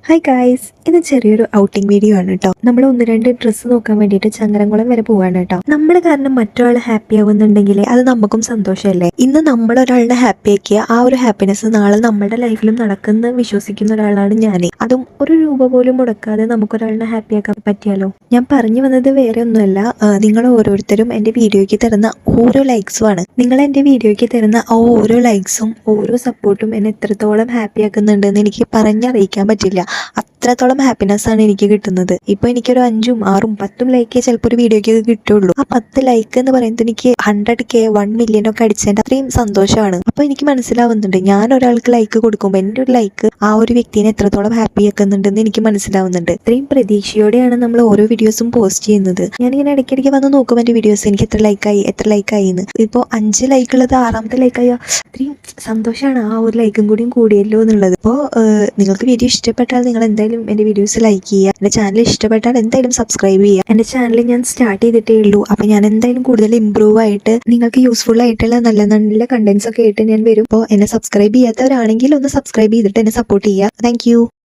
Hi guys, ഇത് ചെറിയൊരു outing video ആണ് കേട്ടോ. നമ്മൾ ഒന്ന് രണ്ട് ഡ്രസ്സ് നോക്കാൻ വേണ്ടിയിട്ട് ചങ്ങരംകുളം വരെ പോവാണ് കേട്ടോ. നമ്മൾ കാരണം മറ്റൊരാൾ ഹാപ്പി ആവുന്നുണ്ടെങ്കിൽ അത് നമുക്കും സന്തോഷമല്ലേ. ഇന്ന് നമ്മൾ ഒരാളുടെ ഹാപ്പി ആക്കിയ ആ ഒരു ഹാപ്പിനെസ് നാളെ നമ്മുടെ ലൈഫിലും നടക്കുന്ന വിശ്വസിക്കുന്ന ഒരാളാണ് ഞാൻ. അതും ഒരു രൂപ പോലും മുടക്കാതെ നമുക്കൊരാളിനെ ഹാപ്പി ആക്കാൻ പറ്റിയാലോ. ഞാൻ പറഞ്ഞു വന്നത് വേറെ ഒന്നുമല്ല, നിങ്ങൾ ഓരോരുത്തരും എൻ്റെ വീഡിയോയ്ക്ക് തരുന്ന ഓരോ ലൈക്സും ആണ്. നിങ്ങൾ എൻ്റെ വീഡിയോയ്ക്ക് തരുന്ന ആ ഓരോ ലൈക്സും ഓരോ സപ്പോർട്ടും എന്നെ എത്രത്തോളം ഹാപ്പി ആക്കുന്നുണ്ടെന്ന് എനിക്ക് പറഞ്ഞറിയിക്കാൻ പറ്റില്ല. അത്രത്തോളം ഹാപ്പിനെസ് ആണ് എനിക്ക് കിട്ടുന്നത്. ഇപ്പൊ എനിക്കൊരു 5ഉം 6ഉം 10ഉം ലൈക്കേ ചിലപ്പോൾ ഒരു വീഡിയോയ്ക്ക് കിട്ടുള്ളൂ. ആ 10 ലൈക്ക് എന്ന് പറയുന്നത് എനിക്ക് 100K 1 മില്യൺ ഒക്കെ അടിച്ചതിന്റെ അത്രയും സന്തോഷമാണ്. അപ്പൊ എനിക്ക് മനസ്സിലാവുന്നുണ്ട്, ഞാൻ ഒരാൾക്ക് ലൈക്ക് കൊടുക്കുമ്പോൾ എൻ്റെ ഒരു ലൈക്ക് ആ ഒരു വ്യക്തിനെ എത്രത്തോളം ഹാപ്പി ആക്കുന്നുണ്ടെന്ന് എനിക്ക് മനസ്സിലാവുന്നുണ്ട്. ഇത്രയും പ്രതീക്ഷയോടെയാണ് നമ്മൾ ഓരോ വീഡിയോസും പോസ്റ്റ് ചെയ്യുന്നത്. ഞാനിങ്ങനെ ഇടയ്ക്കിടയ്ക്ക് വന്ന് നോക്കും എൻ്റെ വീഡിയോസ്, എനിക്ക് എത്ര ലൈക്കായി എന്ന്. ഇപ്പോൾ 5 ലൈക്കുള്ളത് 6ാമത്തെ ലൈക്കായ അത്രയും സന്തോഷമാണ്. ആ ഒരു ലൈക്കും കൂടിയും കൂടിയല്ലോ എന്നുള്ളത്. അപ്പോൾ നിങ്ങൾക്ക് വീഡിയോ ഇഷ്ടപ്പെട്ടാൽ നിങ്ങൾ എന്തായാലും എൻ്റെ വീഡിയോസ് ലൈക്ക് ചെയ്യുക. എൻ്റെ ചാനൽ ഇഷ്ടപ്പെട്ടാൽ എന്തായാലും സബ്സ്ക്രൈബ് ചെയ്യുക. എൻ്റെ ചാനൽ ഞാൻ സ്റ്റാർട്ട് ചെയ്തിട്ടേ ഉള്ളൂ. അപ്പോൾ ഞാൻ എന്തായാലും കൂടുതൽ ഇമ്പ്രൂവ് ആയിട്ട് നിങ്ങൾക്ക് യൂസ്ഫുൾ ആയിട്ടുള്ള നല്ല നല്ല കണ്ടന്റ്സ് ഒക്കെ ആയിട്ട് ഞാൻ വരും. അപ്പോൾ എന്നെ സബ്സ്ക്രൈബ് ചെയ്യാത്തവരാണെങ്കിൽ ഒന്ന് സബ്സ്ക്രൈബ് ചെയ്തിട്ട് എന്നെ സപ്പോർട്ട് ചെയ്യുക. താങ്ക്